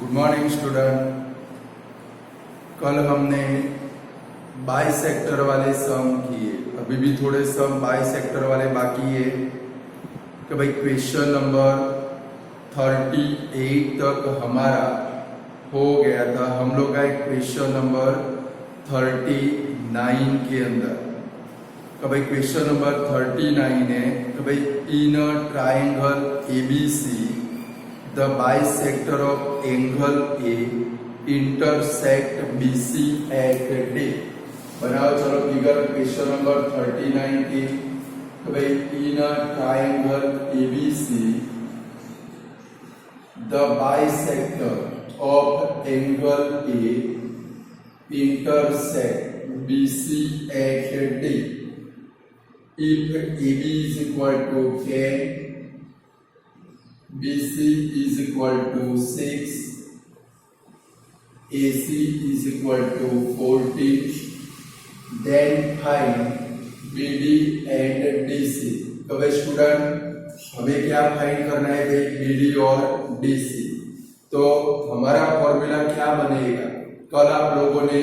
Good morning student. कल हमने bisector वाले सम किए, अभी भी थोड़े सम बाइसेक्टर वाले बाकी है कि भाई क्वेश्चन नंबर 38 तक हमारा हो गया था। हम लोग आए क्वेश्चन नंबर 39 के अंदर। तो भाई क्वेश्चन नंबर 39 है कि भाई in a triangle ABC the bisector of angle A intersect BC at D। बनाओ चलो फिगर क्वेश्चन नंबर 39 की। तो भाई in a triangle ABC the bisector of angle A intersect BC at D if AB is equal to 10, BC is equal to 6, AC is equal to 14, then find BD and DC। तो भाई student हमें क्या find करना है भाई, BD और DC। तो हमारा फॉर्मूला क्या बनेगा, कल आप लोगों ने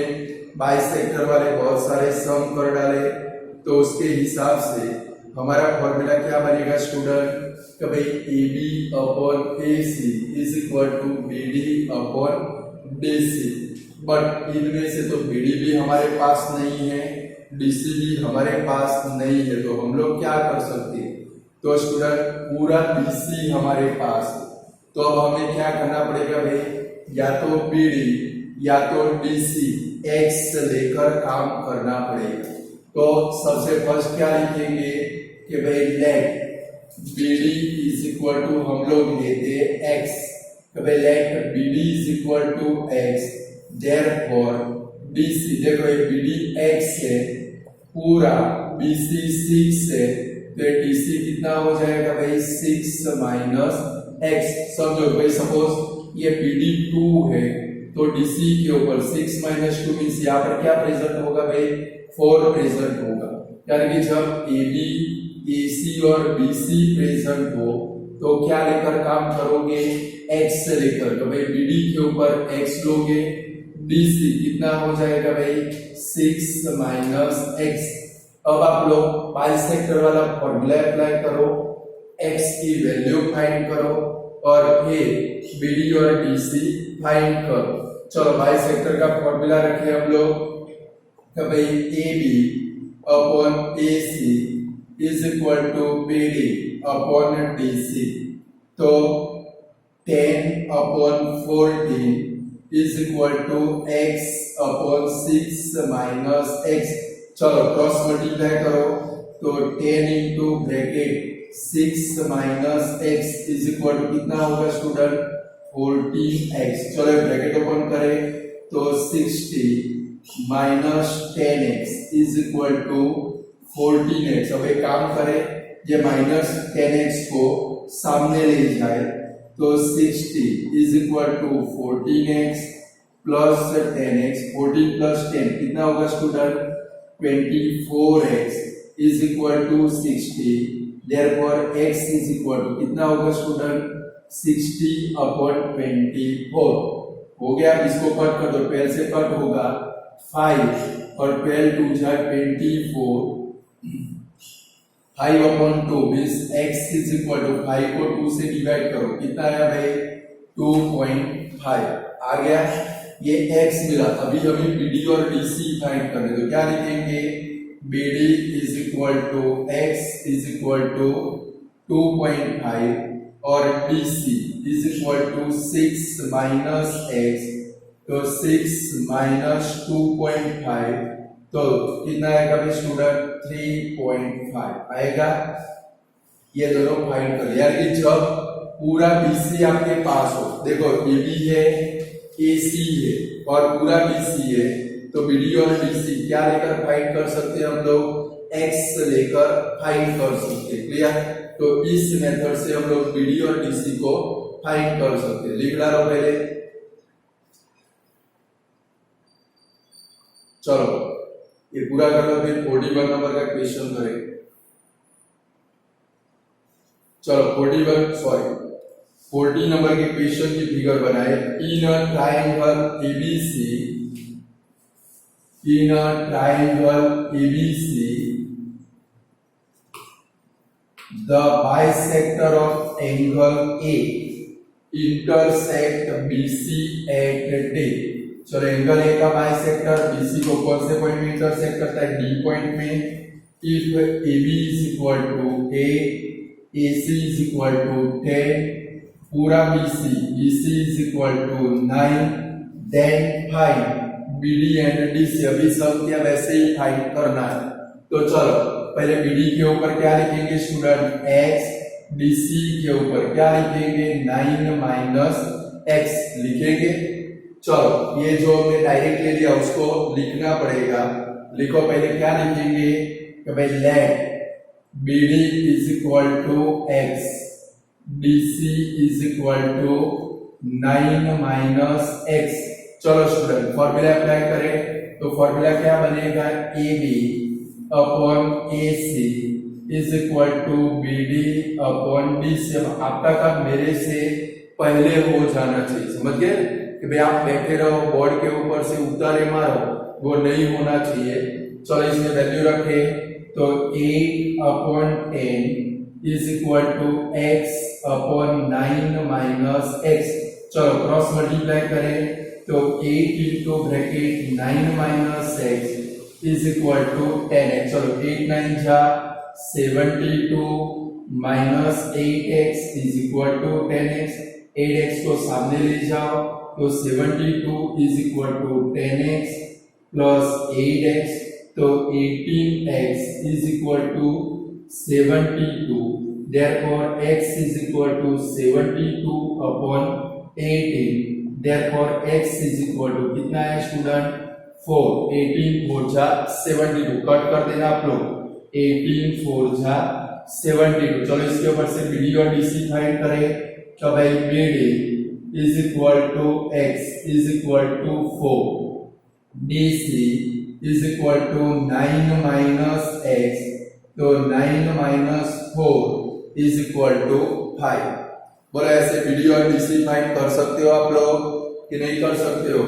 बाइसेक्टर वाले बहुत सारे सम कर डाले, तो उसके हिसाब से हमारा फॉर्मूला क्या बनेगा स्टूडेंट कि भाई AB upon AC is equal to BD upon DC। But इनमें से तो BD भी हमारे पास नहीं है, DC भी हमारे पास नहीं है, तो हम लोग क्या कर सकते हैं, तो स्टूडेंट पूरा BC हमारे पास है, तो अब हमें क्या करना पड़ेगा भाई, या तो BD या तो DC X लेकर काम करना पड़ेगा। तो सबसे फर्स्ट क्या लिखेंगे कि भाई let BD is equal to, हम लोग लेते x, तो भाई let BD is equal to x, therefore BC, देखो ये BD x है, पूरा BC 6 है, तो DC कितना हो जाएगा भाई 6 माइनस x। समझो भाई सपोज ये BD 2 है, तो DC के ऊपर 6 माइनस 2 मीन्स यहाँ पर क्या प्रेजेंट होगा भाई 4 प्रेजेंट होगा, यानी कि जब AB AC और BC प्रेजेंट हो तो क्या लेकर काम करोगे, X लेकर। तो भाई BD के ऊपर X लोगे, DC कितना हो जाएगा भाई 6 माइनस X। अब आप लोग बाइसेक्टर वाला फॉर्मूला अप्लाई करो, X की वैल्यू फाइंड करो और फिर BD और DC फाइंड करो। चलो बाइसेक्टर का फॉर्मूला रखें हम लोग कि भाई AB upon AC is equal to BD upon DC। तो 10 upon 14 is equal to x upon 6 minus x। चलो क्रॉस मल्टीप्लाई करो, तो 10 into bracket 6 minus x is equal to कितना होगा स्टूडेंट 14x। चलो ब्रैकेट ओपन करें तो 60 minus 10x is equal to 14x। अब एक काम करें, ये माइनस 10x को सामने ले जाए तो 60 is equal to 14x plus 10x, 14 plus 10 कितना होगा student 24x is equal to 60, therefore x is equal to कितना होगा स्टूडेंट 60 अपॉन 24। हो गया, इसको कट कर दो, 12 से कट होगा 5 और 12 2 जा 24, 5 upon 2 means x is equal to 5 को 2 से डिवाइड करो, कितना आया भाई 2.5 आ गया। ये x मिला, अभी हमें BD और DC फाइंड करने, तो क्या लिखेंगे BD is equal to x is equal to 2.5 और DC is equal to 6 minus x, तो 6 माइनस 2.5 तो कितना आएगा भाई स्टूडेंट 3.5 आएगा। ये दोनों फाइंड कर, यार कि जब पूरा BC आपके पास हो, देखो BD है AC है और पूरा BC है, तो BD और DC क्या लेकर फाइंड कर सकते हैं हम लोग, X लेकर फाइंड कर सकते हैं। क्लियर, तो इस मेथड से हम लोग BD और DC को फाइंड कर सकते हैं। लिख डालो पहले, चलो ये पूरा कर लो, फिर 41 नंबर का क्वेश्चन करें। चलो 41 सॉरी 14 नंबर के क्वेश्चन की फिगर बनाए। In a triangle ABC, in a triangle ABC the bisector of angle A intersect BC at D. चलो एंगल ए का बाइसेक्टर बीसी को कौन से पॉइंट में इंटरसेक्ट करता है? डी पॉइंट में। If AB is equal to A, AC is equal to 10, पूरा BC is equal to 9, then find BD and DC। अभी सब क्या वैसे ही फाइंड करना है। तो चलो पहले BD के ऊपर क्या लिखेंगे स्टूडेंट? X, DC के ऊपर क्या लिखेंगे? 9 माइनस x लिखेंगे। चलो ये जो हमने डायरेक्ट ले लिया उसको लिखना पड़ेगा। लिखो पहले क्या लिखेंगे कि भाई let BD is equal to x, DC is equal to 9 minus x। चलो स्टूडेंट फॉर्मूला अप्लाई करें तो फॉर्मूला क्या बनेगा? AB upon AC is equal to BD upon DC। आपका काम मेरे से पहले हो जाना चाहिए, समझ गए कि भाई आप बैठे रहो बोर्ड के ऊपर से उतारे मारो, वो नहीं होना चाहिए। चलो इसमें वैल्यू रखे तो 8 upon 10 is equal to x upon 9 minus x। चलो क्रॉस मल्टीप्लाई करें तो 8 into bracket 9 minus x is equal to 10x। चलो 8 9 जा 72 minus 8x is equal to 10x। 8x को सामने ले जाओ तो 72 is equal to 10x plus 8x तो 18x is equal to 72। therefore x is equal to 72 upon 18। therefore x is equal to कितना है स्टूडेंट? 4। 18 4 जा 72, कट कर देना आप लोग। 18 4 जा 72। चलो इसके ऊपर से BD और DC फाइंड करें तो भाई BD is equal to x is equal to 4, DC is equal to 9 minus x, तो 9 minus 4 is equal to 5। बोला ऐसे BD और DC फाइंड कर सकते हो आप लोग कि नहीं कर सकते हो?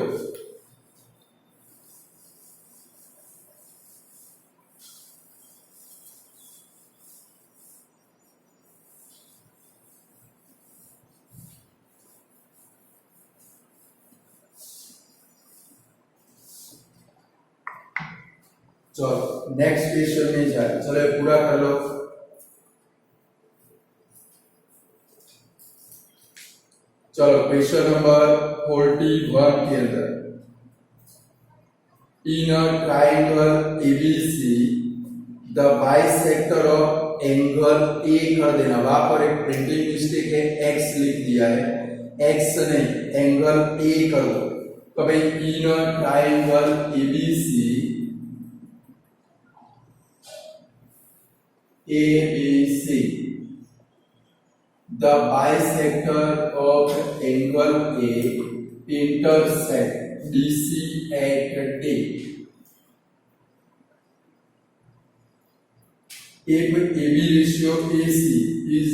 चलो नेक्स्ट क्वेश्चन में जाए। चलो पूरा कर लो। चलो क्वेश्चन नंबर 41 के अंदर in a triangle ABC the bisector of angle A कर देना। वहां पर एक प्रिंटिंग मिस्टेक है, x लिख दिया है, x नहीं एंगल A कर दो। तो भाई in a triangle ABC ABC the bisector of angle A intersect DC at D। if AB ratio AC is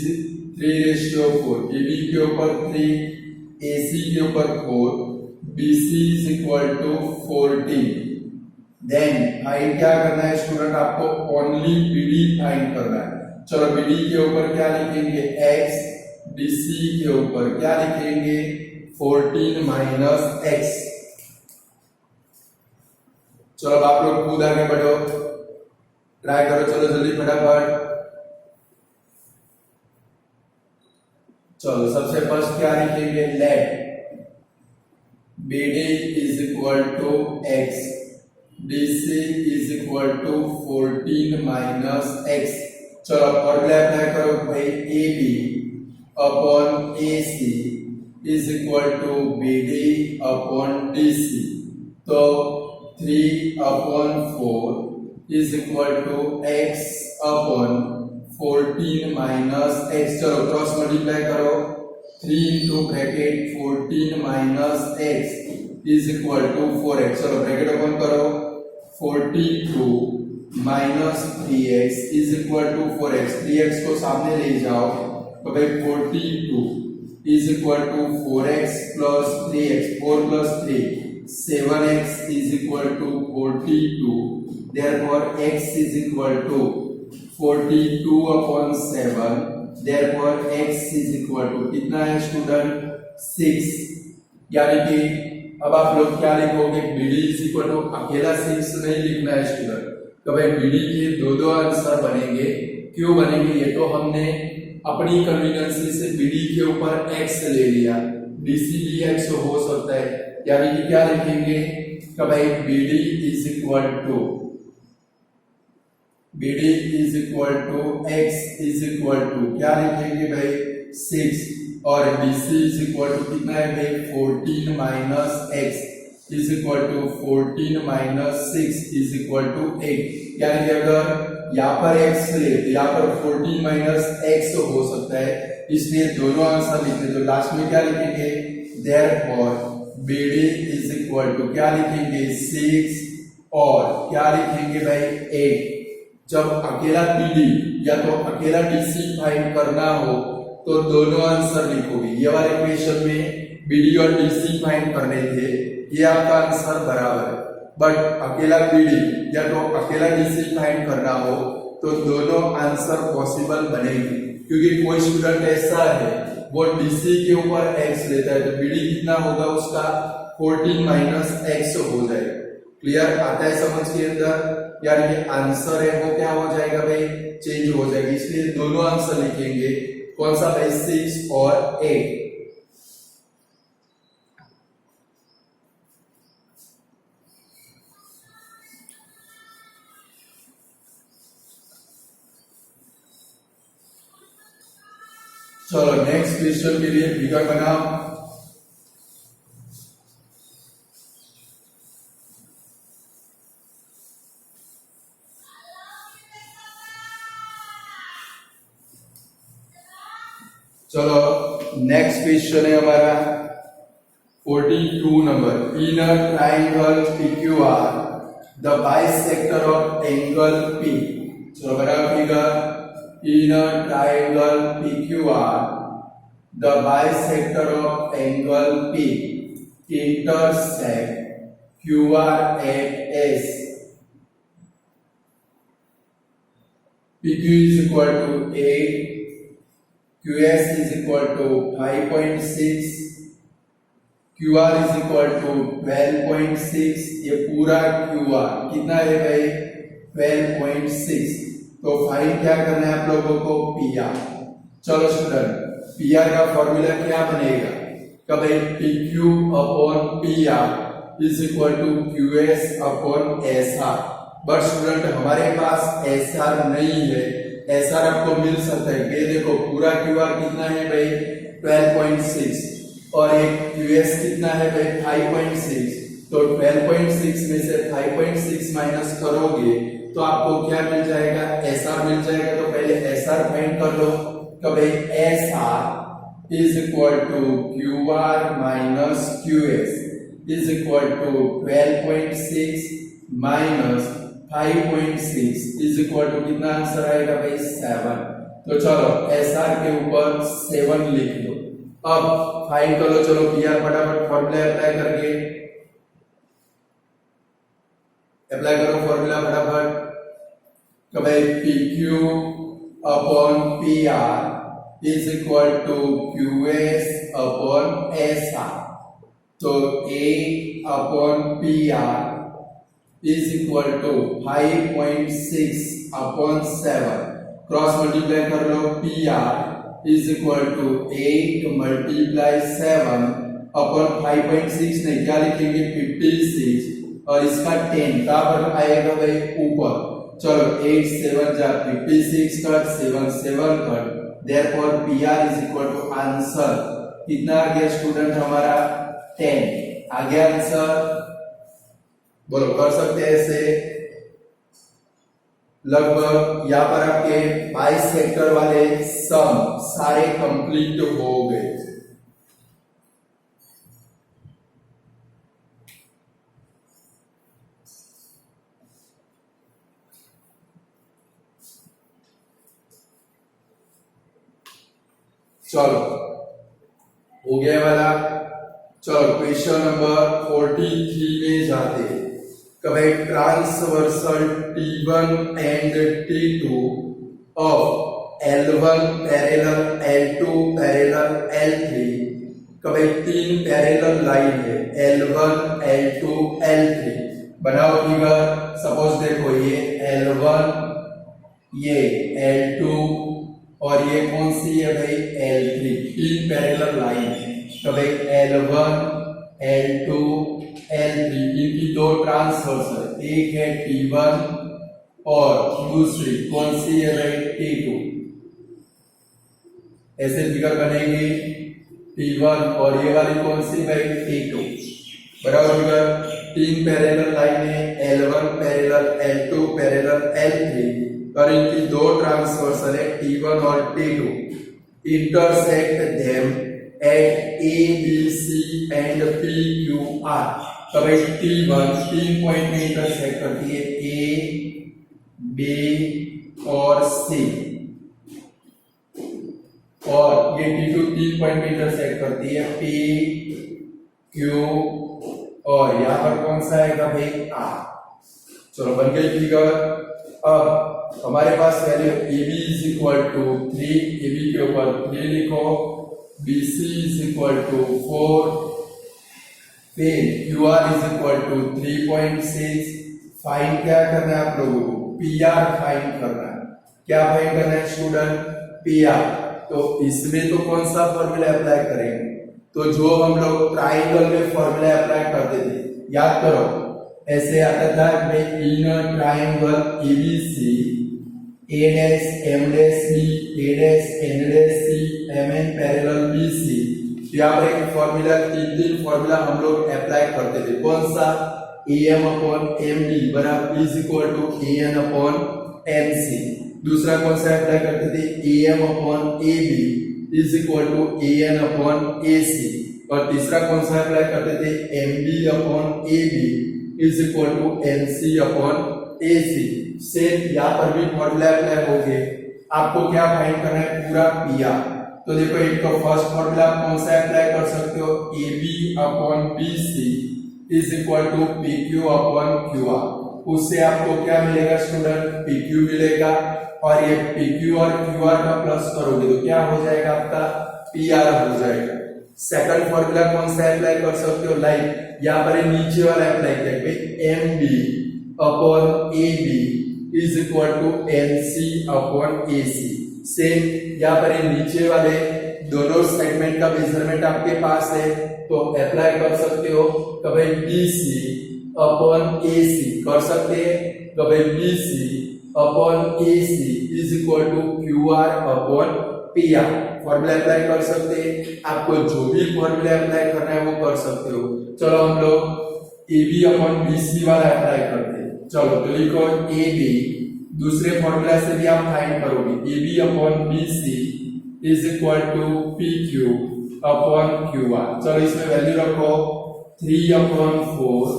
3:4, AB के ऊपर 3, AC के ऊपर 4, BC is equal to 14, then find क्या करना है स्टूडेंट? आपको ओनली BD फाइंड करना है। चलो BD के ऊपर क्या लिखेंगे? x, DC के ऊपर क्या लिखेंगे? 14 माइनस x। चलो आप लोग खुद आगे बढ़ो, ट्राई करो, चलो जल्दी फटाफट। चलो सबसे फर्स्ट क्या लिखेंगे? Let BD is equal to x, DC is equal to 14 minus x। चलो फॉर्मूला अप्लाई करो भाई AB upon AC is equal to BD upon DC। तो 3 upon 4 is equal to x upon 14 minus x। चलो cross multiply करो। 3 into bracket 14 minus x is equal to 4x। चलो bracket open करो। 42 minus 3x is equal to 4x। 3x को सामने ले जाओ तो भाई 42 is equal to 4x plus 3x, 4 plus 3, 7x is equal to 42. Therefore x is equal to 42 upon 7. Therefore x is equal to कितना है student 6। यानी कि अब आप लोग क्या लिखोगे, BD is equal to अकेला 6 नहीं लिखना है स्टूडेंट, तो भाई BD के दो आंसर बनेंगे। क्यों बनेंगे, ये तो हमने अपनी कन्वीनियंसी से BD के ऊपर x ले लिया, BC भी x हो सकता है। यानी कि क्या लिखेंगे कि भाई BD is equal to x is equal to क्या लिखेंगे भाई 6 और BC is equal to कितना है भाई 14 minus x is equal to 14 minus 6 is equal to 8। यानी कि अगर यहाँ पर x ले तो यहाँ पर 14 minus x हो सकता है, इसलिए दोनों आंसर लिखते। तो लास्ट में क्या लिखेंगे, therefore BD is equal to क्या लिखेंगे 6 और क्या लिखेंगे भाई 8। जब अकेला BD या तो अकेला DC फाइंड करना हो तो दोनों आंसर लिखोगे। ये वाले क्वेश्चन में BD और DC फाइंड करने थे, ये आपका आंसर बराबर है। बट अकेला BD या तो अकेला DC फाइंड करना हो तो दोनों आंसर पॉसिबल बनेंगे, क्योंकि कोई स्टूडेंट ऐसा है वो DC के ऊपर x लेता है तो BD कितना होगा उसका 14 माइनस x हो जाएगा। क्लियर आता है समझ के अंदर, यानी कि आंसर है वो क्या हो जाएगा भाई चेंज हो जाएगा, इसलिए दोनों आंसर लिखेंगे। कौन सा भाई 6 और 8। चलो नेक्स्ट क्वेश्चन के लिए फिगर बनाओ। चलो नेक्स्ट क्वेश्चन है हमारा 42 number. In a triangle PQR the bisector of angle P। चलो बना figure. In a triangle PQR the bisector of angle P intersect QR at S। PQ is equal to 8, QS is equal to 5.6, QR is equal to 12.6। ये पूरा QR कितना है भाई 12.6। तो find क्या करना है आप लोगों को PR। चलो स्टूडेंट PR का फॉर्मूला क्या बनेगा, कि भाई PQ upon PR is equal to QS upon SR। But student हमारे पास SR नहीं है, SR आपको मिल सकता है। ये देखो पूरा QR कितना है भाई 12.6 और एक QS कितना है भाई 5.6। तो 12.6 में से 5.6 माइनस करोगे तो आपको क्या मिल जाएगा SR मिल जाएगा। तो पहले SR फाइंड कर लो, तो भाई SR is equal to QR minus QS is equal to 12.6 minus 5.6 is equal to कितना आंसर आएगा भाई 7। तो चलो SR के ऊपर 7 लिख दो। अब फाइंड करो, चलो PR फटाफट फॉर्मूला अप्लाई करके अप्लाई करो फॉर्मूला फटाफट। तो भाई PQ upon PR is equal to QS upon SR। तो 8 upon PR is equal to 5.6 upon 7। Cross multiply कर लो, PR is equal to 8 multiply 7 upon 5.6 नहीं क्या लिखेंगे 56 और इसका 10 कहाँ पर आएगा भाई ऊपर। चलो 8 7 जा 56 cut 7 7 cut, therefore PR is equal to answer कितना आ गया स्टूडेंट हमारा 10 आ गया आंसर। बोलो कर सकते हैं ऐसे। लगभग यहाँ पर आपके बाइसेक्टर वाले सम सारे कंप्लीट हो गए। चलो हो गया वाला। चलो क्वेश्चन नंबर 43 में जाते हैं। कभी transversal T1 and T2 of L1 parallel L2 parallel L3, कभी तीन पैरेलल लाइन है L1 L2 L3, बनाओ फिगर। सपोज देखो ये L1 ये L2 और ये कौन सी है भाई L3, तीन पैरेलल लाइन है। तो भाई L1 L2 L3 इनकी दो ट्रांसवर्सल, एक है T1 और दूसरी कौन सी है भाई T2। ऐसे फिगर बनेगी T1 और ये वाली कौन सी भाई T2, बराबर फिगर। तीन पैरेलल लाइन है L1 parallel L2 parallel L3 और इनकी दो ट्रांसवर्सल है T1 और T2। Intersect them at A B C and P Q R। तो भाई T1 तीन पॉइंट में इंटरसेक्ट करती है A B और C, और ये T2 तीन पॉइंट में इंटरसेक्ट करती है P Q और यहाँ पर कौन सा आएगा भाई R। चलो बन गई फिगर। अब हमारे पास value AB is equal to 3, AB के ऊपर 3 लिखो, BC इज इक्वल टू 4, फिर QR is equal to 3.6। Find क्या करना है आप लोगों को, PR फाइंड करना है। क्या फाइंड करना है स्टूडेंट, PR। तो इसमें तो कौन सा फॉर्मूला अप्लाई करेंगे, तो जो हम लोग ट्राइंगल में फॉर्मूला अप्लाई करते थे, याद करो। ऐसे आता था कि इन triangle ABC A dash M dash B A dash N dash C MN parallel BC। यहाँ पर एक फॉर्मूला, तीन फॉर्मूला हम लोग अप्लाई करते थे। कौन सा, AM अपॉन MB बराबर is equal to AN upon MC। दूसरा कौन सा अप्लाई करते थे, AM upon AB is equal to AN upon AC। और तीसरा कौन सा अप्लाई करते थे, MB upon AB is equal to NC upon AC। Same यहाँ पर भी फॉर्मूला अप्लाई हो गए। आपको क्या फाइंड करना है, पूरा PR। तो देखो एक तो फर्स्ट फॉर्मूला कौन सा अप्लाई कर सकते हो, AB upon BC is equal to PQ upon QR। उससे आपको क्या मिलेगा स्टूडेंट, PQ मिलेगा, और ये PQ और QR का प्लस करोगे तो क्या हो जाएगा आपका PR हो जाएगा। सेकंड फॉर्मूला कौन सा अप्लाई कर सकते हो, लाइक यहाँ पर नीचे वाला अप्लाई किया, MB upon AB is equal to NC upon AC। Same यहाँ पर नीचे वाले दोनों सेगमेंट का मेजरमेंट आपके पास है, तो अप्लाई कर सकते हो। कभी BC अपॉन AC कर सकते हैं, कभी BC upon AC is equal to QR upon PR। Formula apply कर सकते हैं, आपको जो भी फॉर्मूला अप्लाई करना है वो कर सकते हो। चलो हम लोग AB अपॉन BC वाला अप्लाई करते हैं। चलो तो लिखो AB, दूसरे फॉर्मूला से भी आप फाइंड करोगे, AB upon BC is equal to PQ upon QR। चलो इसमें वैल्यू रखो, 3 upon 4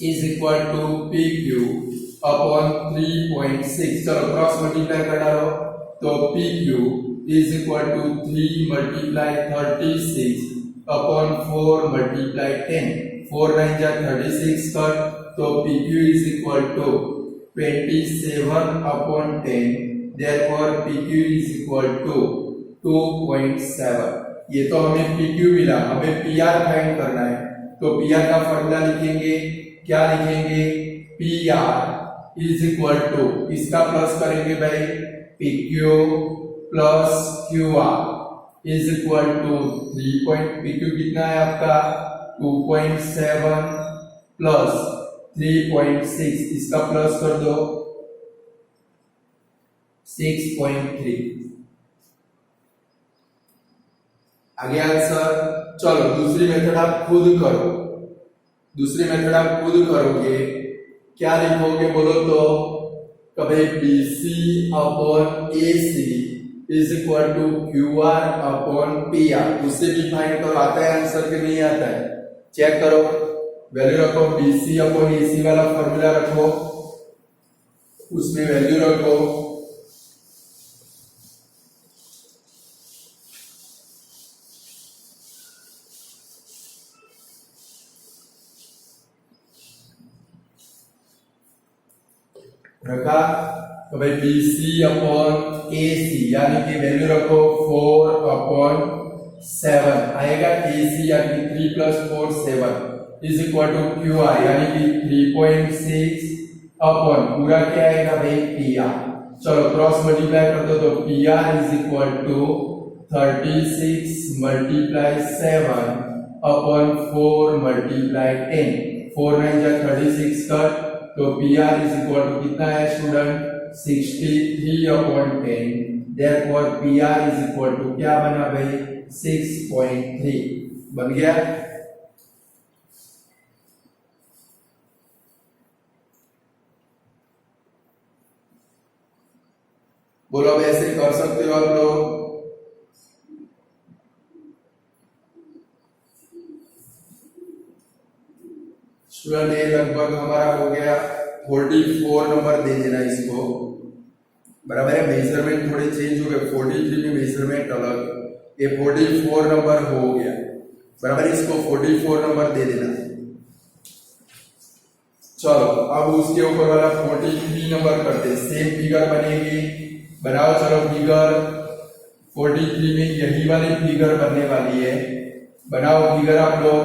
is equal to PQ upon 3.6। चलो क्रॉस मल्टीप्लाई कर डालो, तो PQ is equal to 3 multiply 36 upon 4 multiply 10। 4 9 जा 36 कर, तो PQ is equal to 27 upon 10। Therefore PQ is equal to 2.7। ये तो हमें PQ मिला, हमें PR फाइंड करना है। तो PR का फॉर्मूला लिखेंगे, क्या लिखेंगे, PR इज इक्वल टू, इसका प्लस करेंगे भाई, PQ plus QR is equal to 3. PQ कितना है आपका 2.7 प्लस 3.6, इसका प्लस कर दो 6.3। आगे आंसर। चलो दूसरी मेथड आप खुद करो, दूसरी मेथड आप खुद करोगे, क्या लिखोगे बोलो तो, कभी BC upon AC is equal to QR upon PR। उससे भी फाइंड करो, आता है आंसर कि नहीं आता है, चेक करो। वैल्यू रखो, BC अपॉन AC वाला फॉर्मूला रखो, उसमें वैल्यू रखो, रखा। तो भाई BC अपॉन AC यानी कि वैल्यू रखो 4/7 आएगा। AC यानी कि 3 + 4 7 इज इक्वल टू QR यानी कि 3.6 अपॉन पूरा क्या आएगा भाई PR। चलो क्रॉस मल्टीप्लाई कर दो तो PR is equal to 36 × 7 upon 4 × 10। 4 9 जा 36 कर तो PR इज इक्वल टू कितना है student 63/10। Therefore PR is equal to क्या बना भाई 6.3 बन गया। बोलो अब ऐसे कर सकते हो आप लोग। स्टूडेंट ये लगभग हमारा हो गया 44 नंबर दे देना इसको, बराबर है। मेजरमेंट थोड़े चेंज हो गए, 43 में मेजरमेंट अलग, ये 44 नंबर हो गया, बराबर। इसको 44 नंबर दे देना। चलो अब उसके ऊपर वाला 43 नंबर करते, सेम फिगर बनेगी, बनाओ। चलो फिगर 43 में यही वाली फिगर बनने वाली है, बनाओ फिगर आप लोग।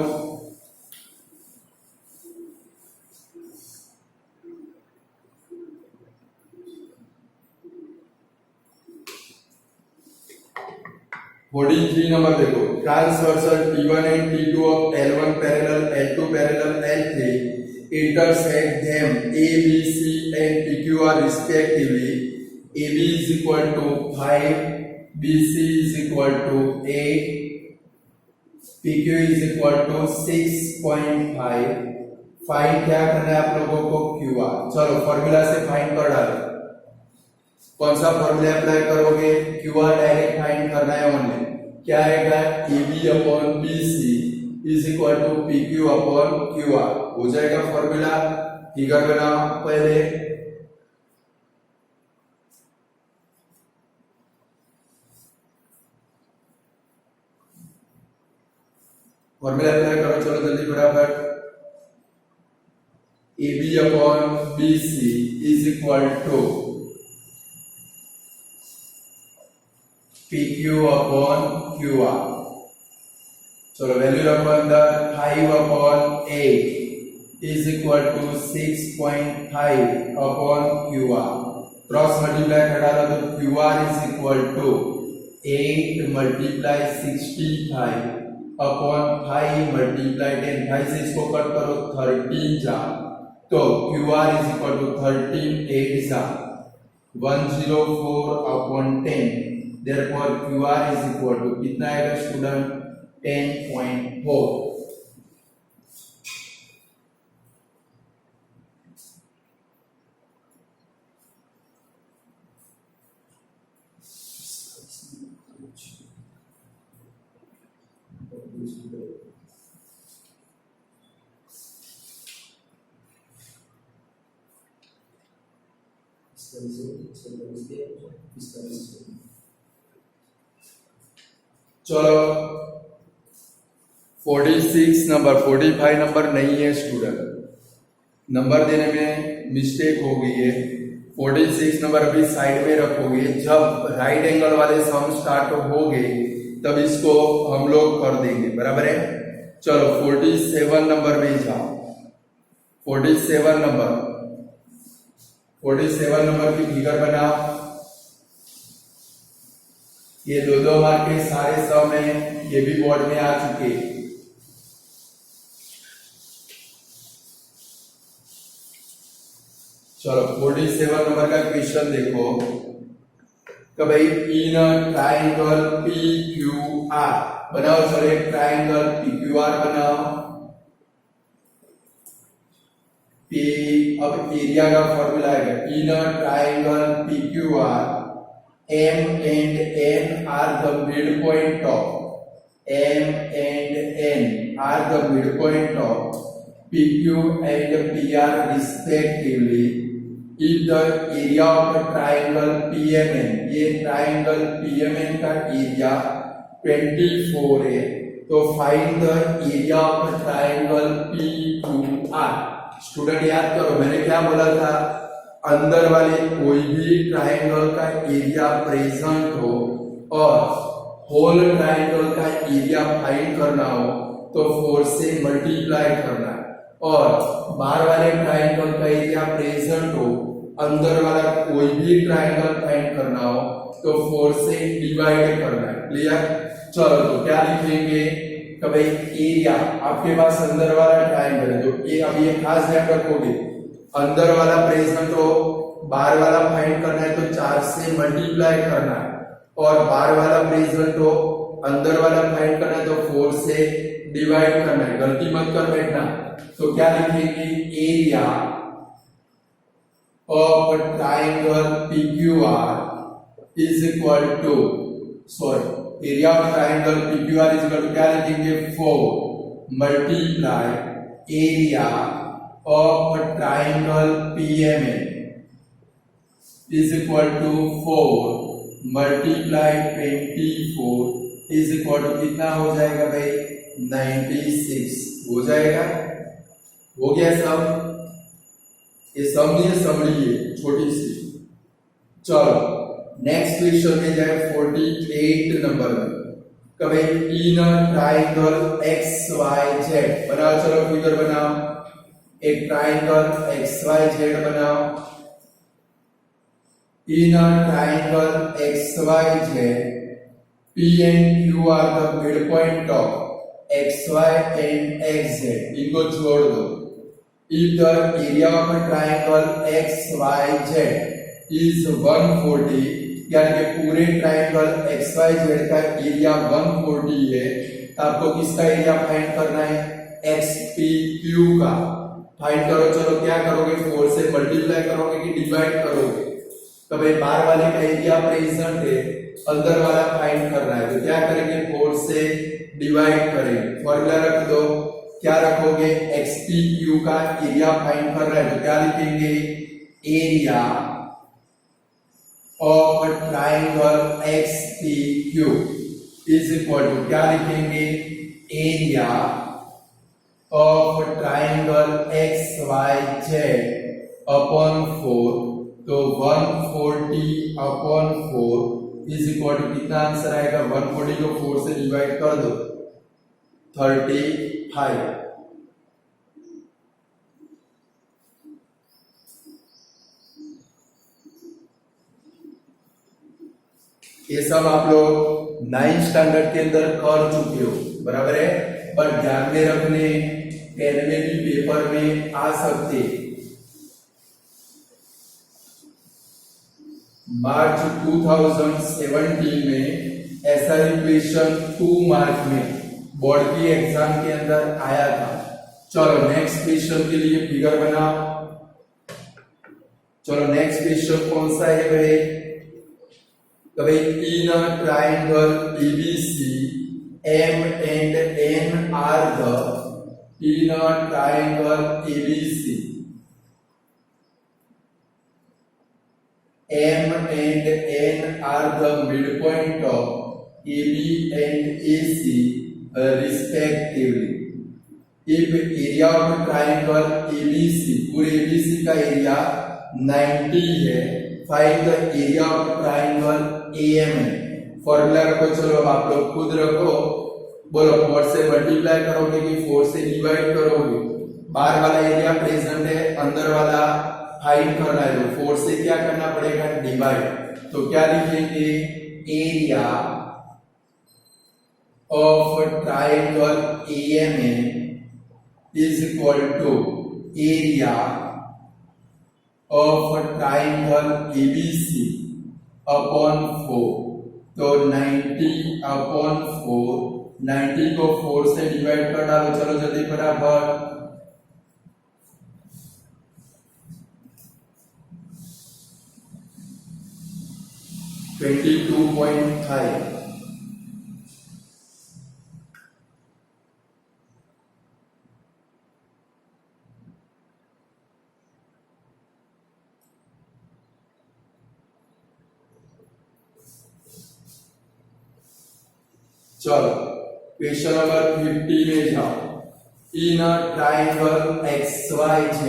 नंबर देखो, transversal T1 and T2 of L1 parallel, L2 parallel, L3 intersect them A, B, C and PQ are respectively. AB is equal to 5, BC is equal to 8, PQ is equal to 6.5। Find क्या करना है आप लोगों को QR। चलो formula से find कर डालो। कौन सा फॉर्मूला अप्लाई करोगे QR डायरेक्ट फाइंड करना है ओनली। क्या आएगा AB upon BC is equal to PQ upon QR हो जाएगा फॉर्मूला। फिगर बनाओ पहले, फॉर्मूला अप्लाई करो। चलो जल्दी फटाफट। AB upon BC is equal to PQ upon QR। चलो वैल्यू रखो अंदर, 5 upon 8 is equal to 6.5 upon QR। Cross multiply कर डालो तो QR is equal to 8 × 65 upon 5 × 10। 5 से इसको कट करो 13 जा, तो QR इज इक्वल टू 13 8 जा 104 upon 10। Therefore QR is equal to कितना आएगा स्टूडेंट 10.4। चलो 46 नंबर, 45 नंबर नहीं है स्टूडेंट, नंबर देने में मिस्टेक हो गई है। 46 नंबर अभी साइड में रखोगे, जब राइट एंगल वाले सम स्टार्ट हो गए तब इसको हम लोग कर देंगे, बराबर है। चलो 47 नंबर में जाओ। 47 नंबर की फिगर बनाओ। ये दो मार्क के सारे सम है, ये भी बोर्ड में आ चुके। चलो 47 नंबर का क्वेश्चन देखो कि भाई इन ट्राइंगल PQR बनाओ। चलो एक ट्राइंगल PQR बनाओ। अब एरिया का फॉर्मूला आएगा, in triangle PQR M and N are the midpoint of M and N are the midpoint of PQ and PR respectively. If the area of the triangle PMN, ये triangle PMN का area 24 है, तो find the area of the triangle PQR। Student याद करो मैंने क्या बोला था, अंदर वाले कोई भी ट्रायंगल का एरिया प्रेजेंट हो और होल ट्रायंगल का एरिया फाइंड करना हो तो 4 से मल्टीप्लाई करना है, और बाहर वाले ट्रायंगल का एरिया प्रेजेंट हो, अंदर वाला कोई भी ट्रायंगल फाइंड करना हो तो 4 से डिवाइड करना है। क्लियर? चलो तो क्या लिखेंगे कि भाई एरिया आपके पास अंदर वाला ट्रायंगल है, तो ये अब ये खास ध्यान रखोगे, अंदर वाला प्रेजेंट हो, बाहर वाला फाइंड करना है तो 4 से मल्टीप्लाई करना है, और बाहर वाला प्रेजेंट हो, अंदर वाला फाइंड करना है तो 4 से डिवाइड करना है। गलती मत कर बैठना। तो क्या लिखेंगे? Area of triangle PQR is equal to, sorry, area of triangle PQR is equal to क्या लिखेंगे? 4 multiply area of triangle PMA is equal to 4 multiply 24 is equal to कितना हो जाएगा भाई? 96 हो जाएगा। हो गया सब? ये समझिए, समझिए छोटी सी। चलो नेक्स्ट क्वेश्चन में जाए 48 नंबर में। कभी इन ट्राइंगल XYZ बनाओ। चलो फिगर बनाओ, एक ट्राइंगल XYZ बनाओ। In triangle XYZ P and Q are the midpoint of XY and XZ, इनको जोड़ दो। If the area of a triangle XYZ is 140, यानी कि पूरे ट्राइंगल XYZ का एरिया 140 है, तो आपको किसका एरिया फाइंड करना है? XPQ का फाइंड करो। चलो क्या करोगे? 4 से मल्टीप्लाई करोगे कि डिवाइड करोगे? तो भाई बाहर वाले का एरिया प्रेजेंट है, अंदर वाला फाइंड करना है, तो क्या करेंगे? 4 से डिवाइड करेंगे। फॉर्मूला रख दो। क्या रखोगे? XPQ का एरिया फाइंड कर रहा है तो क्या लिखेंगे? Area of triangle XPQ is equal to क्या लिखेंगे? Area of triangle XYZ upon 4, तो 140 अपॉन 4 इज इक्वल टू कितना आंसर आएगा? 140 को 4 से डिवाइड कर दो, 35। ये सब आप लोग 9th स्टैंडर्ड के अंदर कर चुके हो, बराबर है? पर ध्यान में रखने, पेन में भी पेपर में आ सकते। मार्च 2017 में ऐसा ही क्वेश्चन 2 मार्क में बोर्ड की एग्जाम के अंदर आया था। चलो नेक्स्ट क्वेश्चन के लिए फिगर बनाओ। चलो नेक्स्ट क्वेश्चन कौन सा है भाई? तो भाई इन triangle ABC M and N are the, in a triangle ABC M and N are the midpoint of AB and AC respectively. If area of triangle ABC, पूरे ABC का एरिया 90 है, find the area of triangle AMN। Formula रखो। चलो आप लोग खुद रखो। बोलो 4 से मल्टीप्लाई करोगे कि 4 से डिवाइड करोगे? बाहर वाला एरिया प्रेजेंट है, अंदर वाला फाइंड करना है, तो 4 से क्या करना पड़ेगा? डिवाइड। तो क्या लिखेंगे? Area of triangle AMN is equal to area of triangle ABC upon 4, तो 90 अपॉन 4, 90 को 4 से डिवाइड कर डालो। चलो जल्दी फटाफट। $22.5। चलो क्वेश्चन नंबर 50 में जाओ। इन ट्राइंगल XYZ,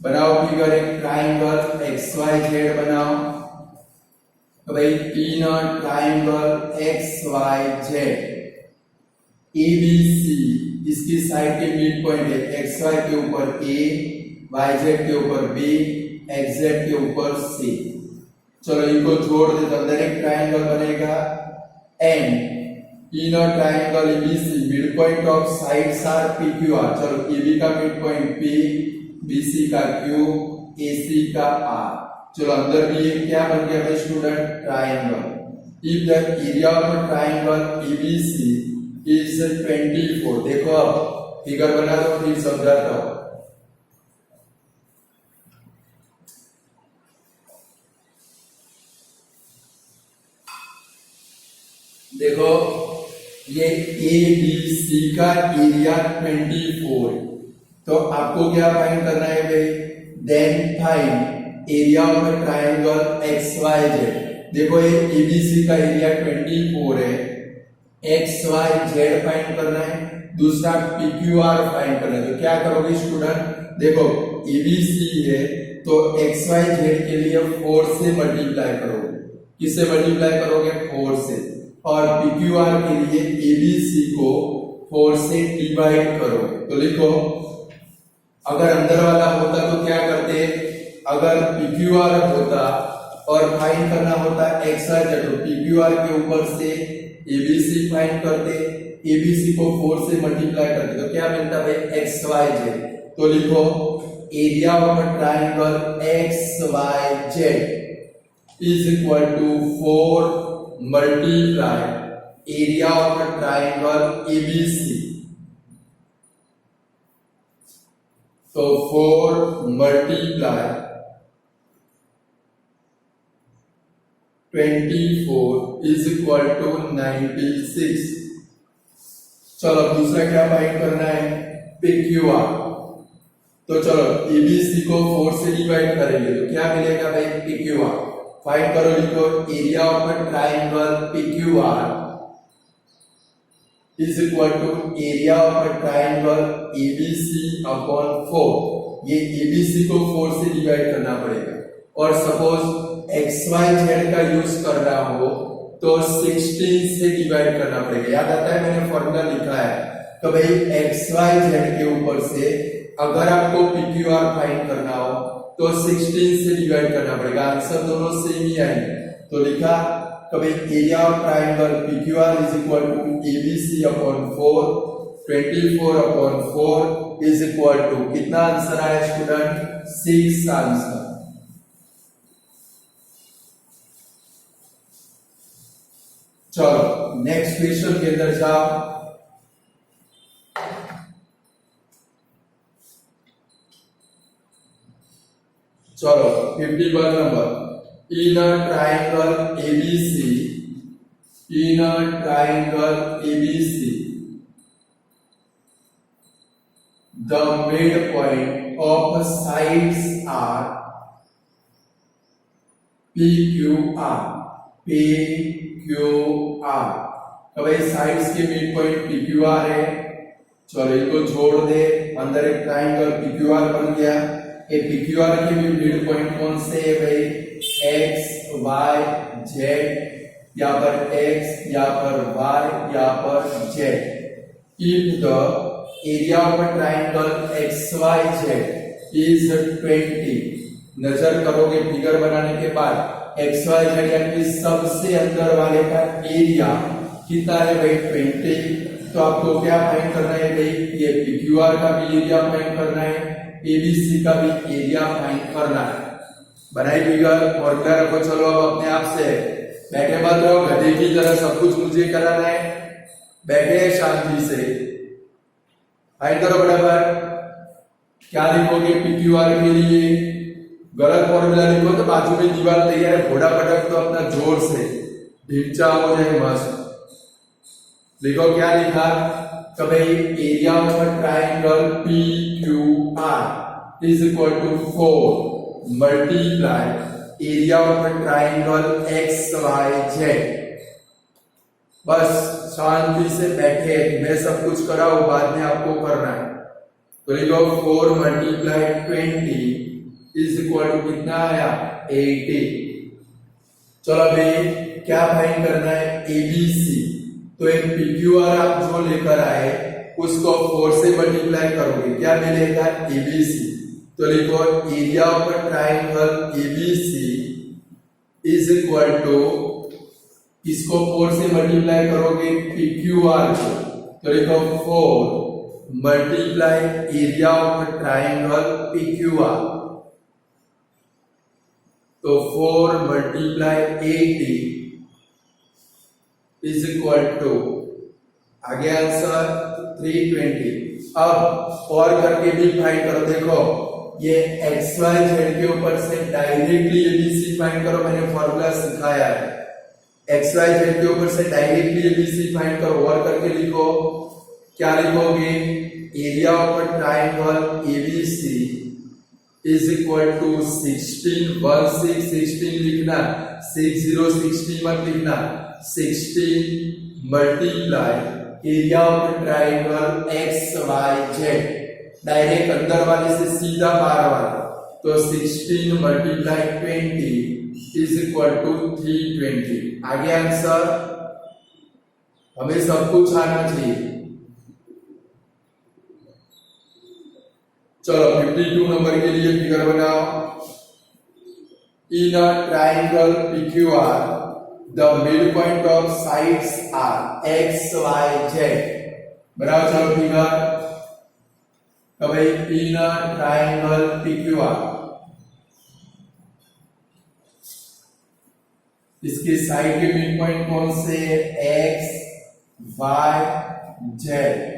बनाओ फिगर एक ट्राइंगल XYZ बनाओ। तो भाई इन ट्राइंगल XYZ ABC इसकी साइड के मिड पॉइंट है, XY के ऊपर A, YZ के ऊपर B, XZ के ऊपर C। चलो इनको जोड़ दे तो अंदर एक ट्राइंगल बनेगा and in triangle ABC mid point of sides are PQR। चलो AB का मिड पॉइंट P, BC का Q, AC का R। चलो अंदर भी ये क्या बन गया भाई student triangle. If the area of the triangle ABC is 24। देखो अब फिगर बना दो फिर समझाता हूं। देखो ये ABC का एरिया 24 है, तो आपको क्या फाइंड करना है भाई, then find area of the triangle XYZ। देखो ये ABC का एरिया 24 है, XYZ फाइंड करना है, दूसरा PQR फाइंड करना है। तो क्या करोगे स्टूडेंट, देखो ABC है तो XYZ के लिए 4 से मल्टीप्लाई करोगे। किससे मल्टीप्लाई करोगे, 4 से। और PQR के लिए ABC को 4 से डिवाइड करोगे। तो लिखो अगर अंदर वाला होता तो क्या करते, अगर PQR होता और फाइंड करना होता XYZ तो PQR के ऊपर से ABC फाइंड करते, ABC को 4 से मल्टीप्लाई करते, तो क्या मिलता है XYZ। तो लिखो area of triangle XYZ is equal to 4 multiply area of triangle ABC। तो 4 मल्टीप्लाई 24 इज इक्वल टू 96। चलो दूसरा क्या फाइंड करना है, PQR। तो चलो ABC को 4 से डिवाइड करेंगे तो क्या मिलेगा भाई PQR। फाइंड करो, लिखो area of triangle PQR is equal to area of triangle ABC upon 4। ये ABC को 4 से डिवाइड करना पड़ेगा। और सपोज XYZ का यूज कर रहा हो तो 16 से डिवाइड करना पड़ेगा। याद आता है मैंने फॉर्मूला लिखा है। तो भाई XYZ के ऊपर से अगर आपको PQR फाइंड करना हो तो 16 से डिवाइड करना पड़ेगा। आंसर दोनों सेम ही आएंगे। तो लिखा कभी area of triangle PQR is equal to ABC upon 4, 24 upon 4 is equal to कितना आंसर आया स्टूडेंट, 6 आंसर। चलो नेक्स्ट क्वेश्चन के अंदर जाओ। चलो 51 नंबर, in a triangle ABC, in a triangle ABC the mid point of sides are PQR, PQR। तो भाई साइड्स के मिड पॉइंट PQR है। चलो इसको जोड़ दे, अंदर एक ट्राइंगल PQR बन गया। ये PQR के भी मिड पॉइंट कौन से है भाई, X, Y, Z। यहाँ पर X, यहाँ पर Y, यहाँ पर Z। If the area of a triangle XYZ is 20, नजर करोगे फिगर बनाने के बाद XYZ यानी सबसे अंदर वाले का एरिया कितना है भाई 20। तो आपको क्या फाइंड करना है भाई, ये PQR का भी एरिया फाइंड करना है, ABC का भी एरिया फाइंड करना है। बनाई फिगर, फॉर्मूला रखो। चलो अब अपने आप से बैठे मत रहो गधे की तरह, सब कुछ मुझे कराना है। बैठे शांति से फाइंड करो बराबर। क्या लिखोगे PQR के लिए, गलत फॉर्मूला लिखो तो बाजू में दीवार तैयार है, घोड़ा पटक तो अपना जोर से ढींचा हो जाए मस्त। देखो क्या लिखा, तो भाई area of triangle PQR is equal to 4 multiply area of triangle XYZ। बस शांति से बैठे, मैं सब कुछ करा हूं, बाद में आपको करना है। तो लिखो 4 मल्टीप्लाई 20 इज इक्वल टू कितना आया 80। चलो अभी क्या फाइंड करना है एबीसी। तो एक पीक्यूआर आप जो लेकर आए उसको 4 से मल्टीप्लाई करोगे, क्या मिलेगा एबीसी। तो लिखो area of triangle ABC is equal to, इसको 4 से मल्टीप्लाई करोगे पीक्यूआर को, तो लिखो 4 multiply area of triangle PQR. तो 4 मल्टीप्लाई 80 इज इक्वल टू, आगे आंसर 320। अब और करके भी फाइंड करो। देखो ये एक्स वाई जेड के ऊपर से डायरेक्टली एबीसी फाइंड करो, मैंने फॉर्मूला सिखाया है। एक्स वाई जेड के ऊपर से डायरेक्टली एबीसी फाइंड करो। और करके लिखो, क्या लिखोगे area of triangle ABC is equal to 16 16 लिखना, 60 मत लिखना, 16 multiply area of triangle X Y Z, direct अंदर वाले से सीधा बाहर वाला, तो 16 मल्टीप्लाई 20 इज इक्वल टू 320। आगे आंसर, हमें सब कुछ आना चाहिए। चलो 52 नंबर के लिए फिगर बनाओ। In a triangle PQR the mid point of sides are X Y Z. बनाओ चलो फिगर। तो भाई इन अ ट्राइंगल PQR, इसकी साइड के मिड पॉइंट कौन से, X Y Z.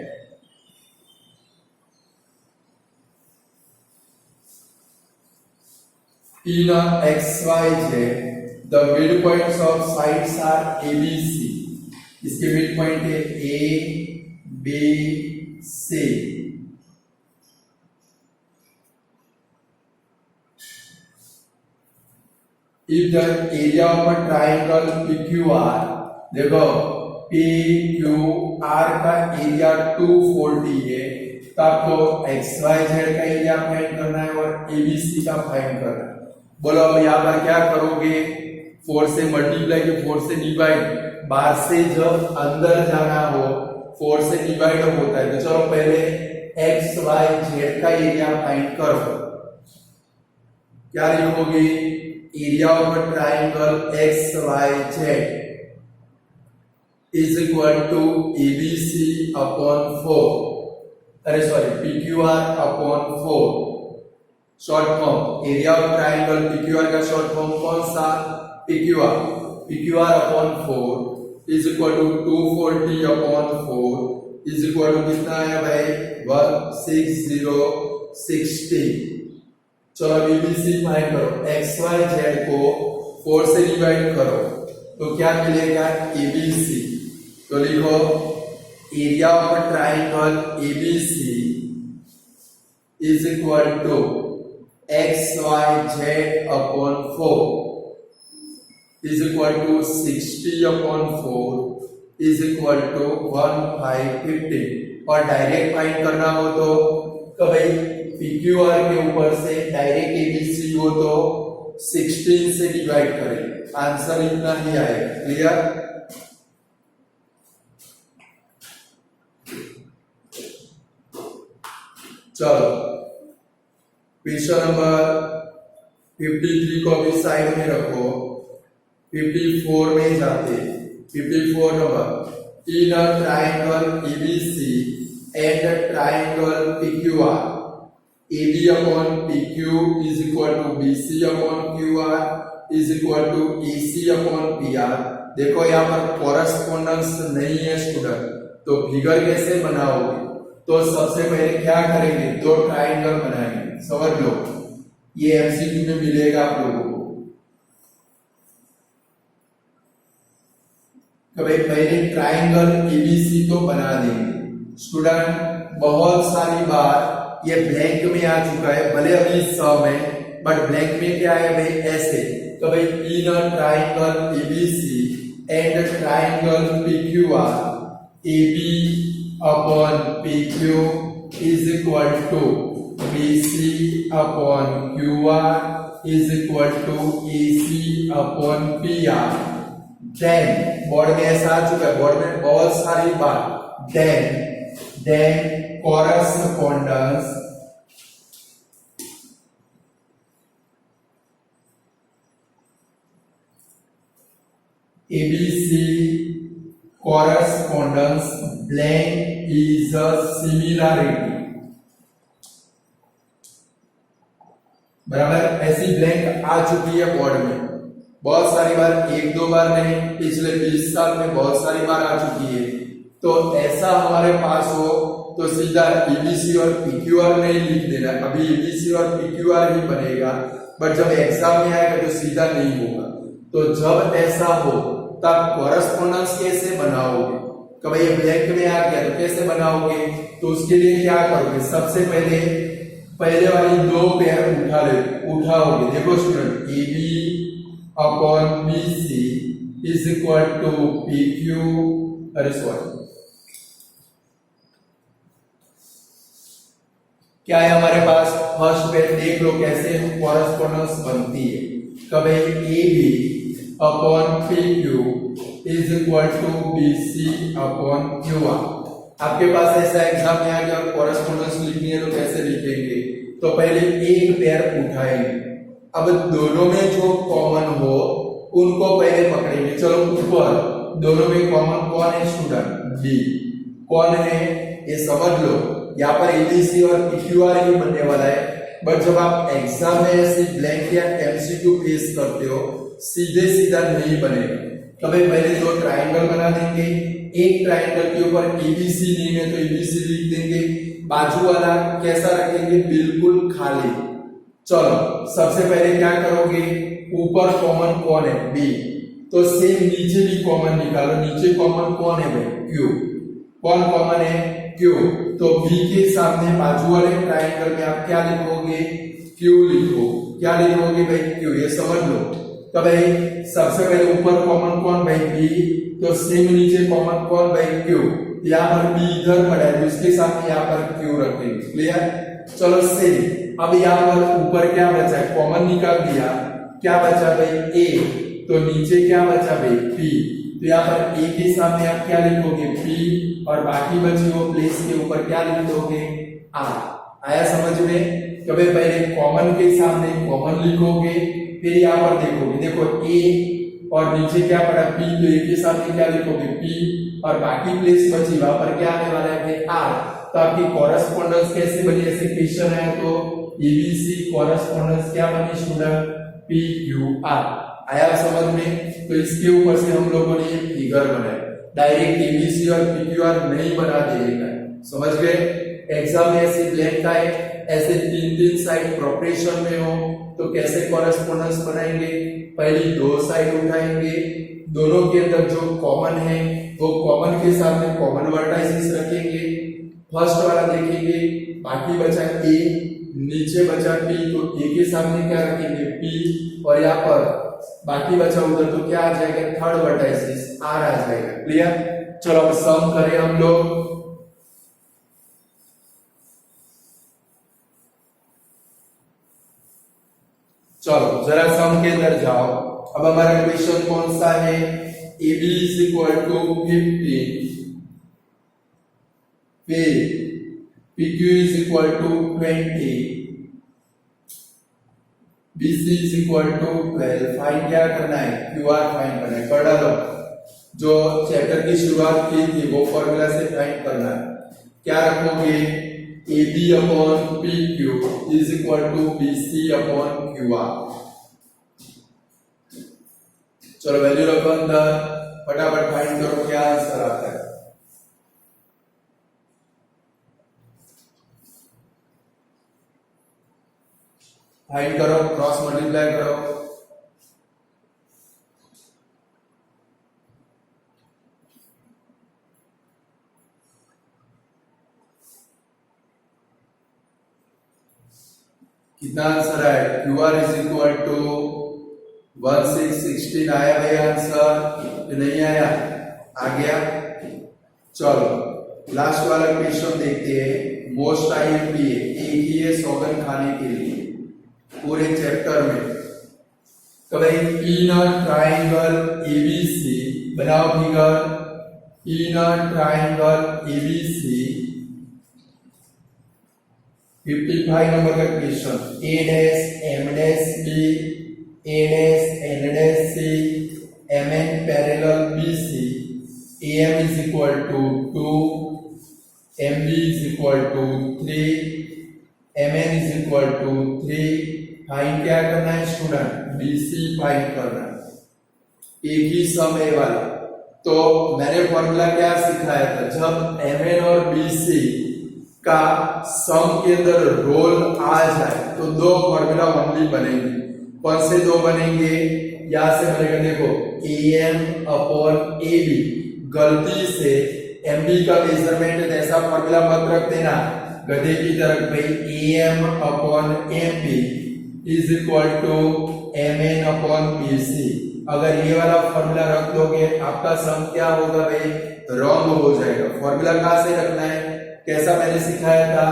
In XYZ, the midpoints of sides are ABC. इसके mid point है A, B, C. If the area of a triangle PQR, देखो PQR का area 240 है, तो आपको XYZ का एरिया फाइंड करना है और ABC का फाइंड करना है। बोलो अब यहाँ पर क्या करोगे, 4 से मल्टीप्लाई के 4 से डिवाइड, बाहर से जब अंदर जाना हो 4 से डिवाइड होता है। तो चलो पहले एक्स वाई जेड का एरिया फाइंड करो। क्या लिखोगे, area of triangle X Y Z is equal to ABC upon 4, अरे sorry PQR upon 4। Short form area of triangle PQR का शॉर्ट फॉर्म कौन सा, PQR upon 4 is equal to 240 upon 4 is equal to कितना है भाई 160 60। चलो BBC find करो। X Y Z को 4 से डिवाइड करो तो क्या मिलेगा ABC। तो लिखो area of triangle ABC is equal to XYZ upon 4 is equal to 60 upon 4 is equal to 1550। और डायरेक्ट फाइंड करना हो तो भाई PQR के ऊपर से डायरेक्ट ABC हो तो 16 से डिवाइड करें, आंसर इतना ही आएगा। क्लियर। चलो क्वेश्चन नंबर 53 को भी साइड में रखो, 54 में जाते। 54 number, in a triangle ABC and triangle PQR, AB upon PQ is equal to BC upon QR is equal to AC upon PR। देखो यहाँ पर कोरस्पोंडेंस नहीं है स्टूडेंट, तो फिगर कैसे बनाओगे, तो सबसे पहले क्या करेंगे, दो ट्राइंगल बनाएंगे। समझ लो, ये एमसीक्यू में मिलेगा आप लोगों को। तो भाई पहले ट्राइंगल एबीसी तो बना देंगे स्टूडेंट। बहुत सारी बार ये ब्लैंक में आ चुका है, भले अभी 100 में, बट ब्लैंक में क्या है भाई ऐसे। तो भाई in a triangle ABC and triangle PQR, AB upon PQ is equal to BC upon QR is equal to AC upon PR। Then board में ऐसा आ चुका है, बोर्ड में बहुत सारी बात। Then correspondence ABC correspondence blank is a similarity। बराबर, ऐसी ब्लैंक आ चुकी है बोर्ड में बहुत सारी बार, एक दो बार नहीं, पिछले 20 साल में बहुत सारी बार आ चुकी है। तो ऐसा हमारे पास हो तो सीधा EBC और PQR नहीं लिख देना, अभी EBC और PQR ही बनेगा, बट जब एग्जाम में आएगा तो सीधा नहीं होगा। तो जब ऐसा हो तब कॉरस्पॉन्डेंस कैसे बनाओगे, कभी ये ब्लैंक में आ गया तो कैसे बनाओगे? तो उसके लिए क्या करोगे, सबसे पहले वाली दो पेयर उठाओगे। देखो student, AB upon BC is equal to PQ, अरे सॉरी क्या है हमारे पास, फर्स्ट पेयर देख लो कैसे कॉरस्पॉन्डेंस बनती है। कभी AB upon PQ is equal to BC upon QR। आपके पास ऐसा एग्जाम में आ गया और कॉरस्पॉन्डेंस लिखनी है तो कैसे लिखेंगे? तो पहले एक पेयर उठाएंगे, अब दोनों में जो कॉमन हो उनको पहले पकड़ेंगे। चलो ऊपर दोनों में कॉमन कौन है स्टूडेंट? D। कौन है ये समझ लो, यहाँ पर ABC और PQR ही बनने वाला है। बट जब आप एग्जाम में ऐसी ब्लैंक या MCQ फेस करते हो सीधे सीधा नहीं बनेगा। कभी पहले दो ट्राइंगल बना देंगे, एक ट्राइंगल के ऊपर ABC नहीं है तो ABC लिख देंगे, बाजू वाला कैसा रखेंगे, बिल्कुल खाली। चलो सबसे पहले क्या करोगे, ऊपर कॉमन कौन है? B। तो सेम नीचे भी कॉमन निकालो, नीचे कॉमन कौन है भाई? Q। कौन कॉमन है? Q। तो B के सामने बाजू वाले ट्राइंगल में आप क्या लिखोगे? Q लिखो। क्या लिखोगे भाई? Q। ये समझ लो। तो भाई सबसे पहले ऊपर कॉमन कौन भाई? B। तो सेम नीचे कॉमन कौन भाई? Q। यहाँ पर B इधर पड़ा है तो इसके सामने यहाँ पर Q रखेंगे। क्लियर? चलो सेम। अब यहाँ पर ऊपर क्या बचा है? कॉमन निकाल दिया, क्या बचा भाई? A। तो नीचे क्या बचा भाई? P। तो यहाँ पर A के सामने आप क्या लिखोगे? P, और बाकी बची हो प्लेस के ऊपर क्या लिख दोगे? R। आया समझ में? कभी पहले कॉमन के सामने कॉमन लिखोगे, फिर यहाँ पर देखोगे, देखो A और नीचे क्या पड़ा? P। तो A के सामने क्या लिखोगे? P, और बाकी प्लेस बची वहां पर क्या आने वाला है भाई? R। तो आपकी कॉरस्पॉन्डेंस कैसे बनी? ऐसे क्वेश्चन है तो EBC कॉरस्पॉन्डेंस क्या बनी स्टूडेंट? PQR। आया समझ में? तो इसके ऊपर से हम लोगों ने ये फिगर बनाया, डायरेक्ट EBC और PQR नहीं बना देगा। समझ गए? एग्जाम में ऐसे ब्लैंक का है, ऐसे तीन साइड प्रोपरेशन में हो तो कैसे कॉरस्पॉन्डेंस बनाएंगे? पहली दो साइड उठाएंगे, दोनों के अंदर जो कॉमन है वो कॉमन के सामने कॉमन वर्टाइसेस रखेंगे। फर्स्ट वाला देखेंगे, बाकी बचा A, नीचे बचा P, तो A के सामने क्या रखेंगे? P, और यहाँ पर बाकी बचा उधर तो क्या आ जाएगा? थर्ड वर्टाइसिस R आ जाएगा। क्लियर? चलो अब सम करें हम लोग। चलो जरा सम के अंदर जाओ। अब हमारा क्वेश्चन कौन सा है? AB is equal to 15, PQ is equal to 20, BC is equal to 12। Find क्या करना है? QR फाइंड करना है। कर डालो, जो चैप्टर की शुरुआत की थी वो फॉर्मूला से फाइंड करना है। क्या रखोगे? AB upon PQ is equal to BC upon QR। चलो वैल्यू रखो अंदर, फटाफट फाइंड करो क्या आंसर आता है। फाइंड करो, क्रॉस मल्टीप्लाई करो। कितना आंसर है? QR is equal to 1616। आया भाई आंसर? नहीं आया? आ गया। चलो लास्ट वाला क्वेश्चन देखते हैं, मोस्ट आईएमपी है, एक ही है सौगंध खाने के लिए पूरे चैप्टर में। तो भाई इन अ ट्राइंगल एबीसी बनाओ figure, in a triangle ABC 55 number का question, A dash M dash B, A dash N dash C, M N parallel B C, A M is equal to 2, M B is equal to 3, M N is equal to 3। Find क्या करना है student, B C find करना है, एक ही सम है वाला। तो मैंने फॉर्मूला क्या सिखाया था, जब एम एन और बी सी का सम के अंदर रोल आ जाए तो दो फॉर्मूला ओनली बनेंगे। कौन से दो बनेंगे, यहां से बनेगा देखो, A M upon A B. गलती से एम बी का मेजरमेंट ऐसा फॉर्मूला मत रख देना गधे की तरफ, भाई A M upon M B is equal to M N upon B C. अगर ये वाला फॉर्मूला रख दोगे आपका सम क्या होगा भाई, रॉन्ग हो जाएगा। फॉर्मूला कहां से रखना है, कैसा मैंने सिखाया था,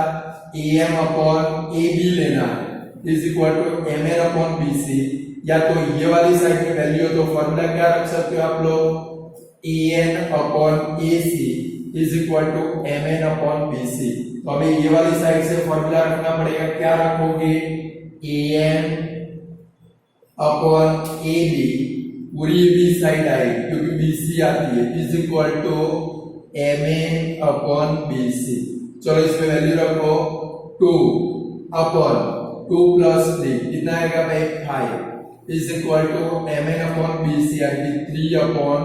A M upon A B लेना is equal to M N upon B C, या तो ये वाली साइड में वैल्यू हो तो फॉर्मूला क्या रख सकते हो आप लोग, A N upon A C is equal to M N upon B C. तो हमें ये वाली साइड से फॉर्मूला रखना पड़ेगा, क्या रखोगे, A M upon A B, पूरी बी साइड आएगी क्योंकि बी सी आती है, is equal to M N upon B C. चलो इसमें वैल्यू रखो 2 अपॉन 2 प्लस 3 कितना आएगा भाई 5 is equal to M N upon B C आएगी 3 अपॉन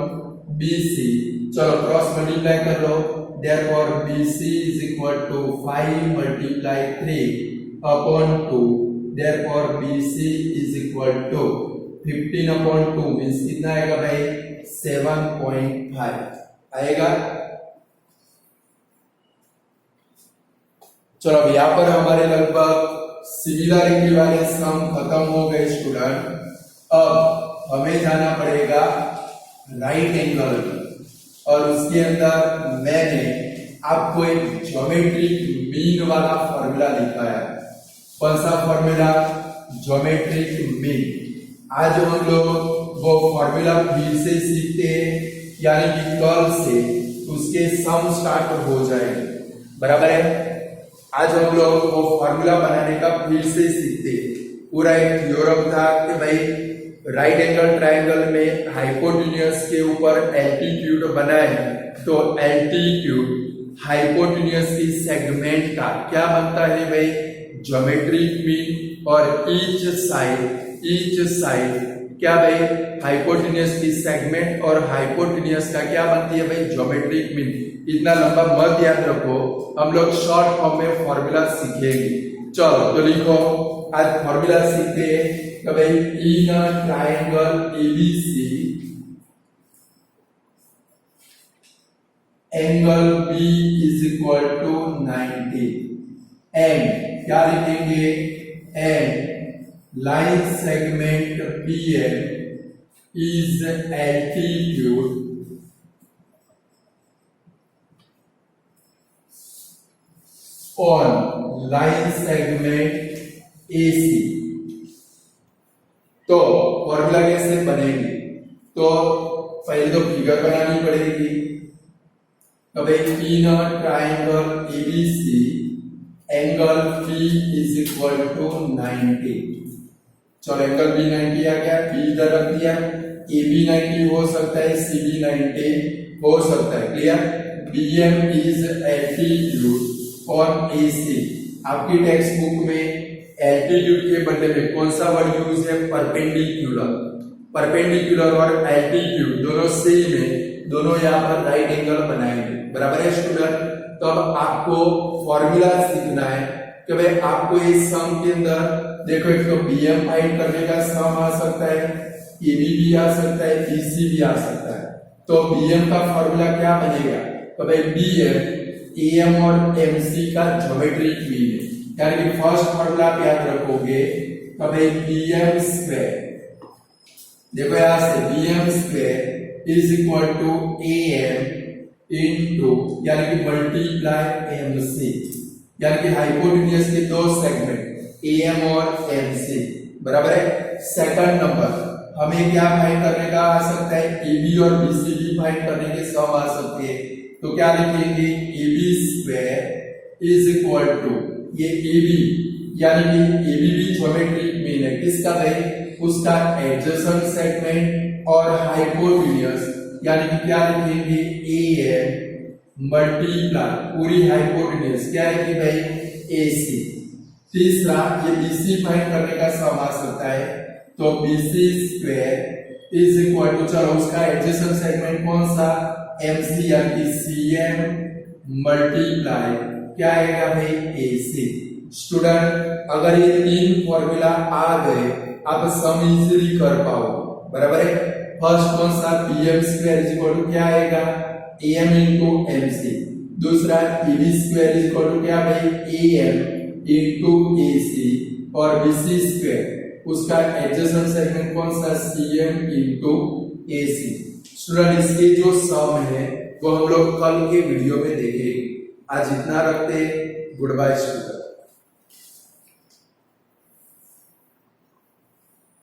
बी सी। चलो क्रॉस मल्टीप्लाई कर लो, therefore B C is equal to 5 multiply 3 upon 2, therefore B C is equal to 15 upon 2 means कितना आएगा भाई 7.5 आएगा। चलो अब यहां पर हमारे लगभग सिमिलरिटी वाले सम खत्म हो गए स्टूडेंट। अब हमें जाना पड़ेगा राइट एंगल, और उसके अंदर मैंने आपको एक ज्योमेट्रिक मीन वाला फॉर्मूला दिखाया। कौन सा फॉर्मूला, ज्योमेट्रिक मीन। आज हम लोग वो फॉर्मूला फिर से सीखते हैं, यानी कि कल से उसके सम स्टार्ट हो जाएंगे, बराबर है। आज हम लोग वो फॉर्मूला बनाने का फिर से सीखते। पूरा एक थ्योरम था कि भाई राइट एंगल ट्रायंगल में हाइपोटेन्यूज के ऊपर एल्टीट्यूड बनाए तो एल्टीट्यूड हाइपोटेन्यूज की सेगमेंट का क्या बनता है भाई, ज्योमेट्रिक मीन। और ईच साइड क्या भाई, हाइपोटेन्यूज की सेगमेंट और हाइपोटेन्यूज का क्या बनती है भाई, ज्योमेट्रिक मीन। इतना लंबा मत याद रखो, हम लोग शॉर्ट फॉर्म में फॉर्मूला सीखेंगे। चलो तो लिखो, आज फॉर्मूला सीखते हैं कि भाई in a triangle ABC angle B is equal to 90 and क्या लिखेंगे, and line segment BM is altitude on line segment AC। तो फॉर्मूला कैसे बनेगी, तो पहले तो फिगर बनानी पड़ेगी। अब in a triangle ABC angle B is equal to 90। चलो एंगल B 90 आ गया, B इधर रख दिया, AB 90 हो सकता है, CB 90 हो सकता है, clear. BM is altitude on AC। आपकी टेक्स्ट बुक में एल्टीट्यूड के बदले में कौन सा वर्ड यूज है, परपेंडिकुलर। परपेंडिकुलर और एल्टीट्यूड दोनों सेम है, दोनों यहाँ पर राइट एंगल बनाएंगे, बराबर है स्टूडेंट। तो अब आपको फॉर्मूला सीखना है कि भाई आपको इस सम के अंदर देखो, एक तो BM फाइंड करने का सम आ सकता है, AB भी आ सकता है, BC भी आ सकता है। तो BM का फॉर्मूला क्या बनेगा, तो भाई BM AM और MC का ज्योमेट्रिक मीन है, यानी कि फर्स्ट फॉर्मूला आप याद रखोगे तो भाई BM स्क्वायर, देखो यहां से BM square is equal to AM into यानी कि मल्टीप्लाई MC, यानी कि हाइपोटेन्यूज के दो सेगमेंट AM और MC, बराबर है। सेकंड नंबर हमें क्या फाइंड करने का आ सकता है, AB और BC भी फाइंड करने के सम आ सकते हैं। तो क्या लिखेंगे, AB square is equal to, ये AB यानी कि AB भी ज्योमेट्रिक मीन है किसका भाई, उसका एडजेसेंट सेगमेंट और हाइपोटेन्यूज, यानी कि क्या लिखेंगे AM मल्टीप्लाई पूरी हाइपोटेन्यूज क्या है कि भाई AC। तीसरा ये BC फाइंड करने का सम आ सकता है, तो BC square is equal to, चलो उसका एडजेसेंट सेगमेंट कौन सा, MC यानी कि CM मल्टीप्लाई क्या आएगा भाई AC। स्टूडेंट अगर ये तीन फॉर्मूला आ गए आप सम इजीली कर पाओ, बराबर है। फर्स्ट कौन सा, PM square is equal to क्या आएगा AM इंटू MC। दूसरा EB square is equal to क्या भाई AM इंटू AC, और BC स्क्वायर उसका एडजेसेंट सेगमेंट कौन सा, CM इंटू AC। स्टूडेंट इसके जो सम है वो हम लोग कल के वीडियो में देखेंगे। आज इतना रखते, गुड बाय स्टूडेंट।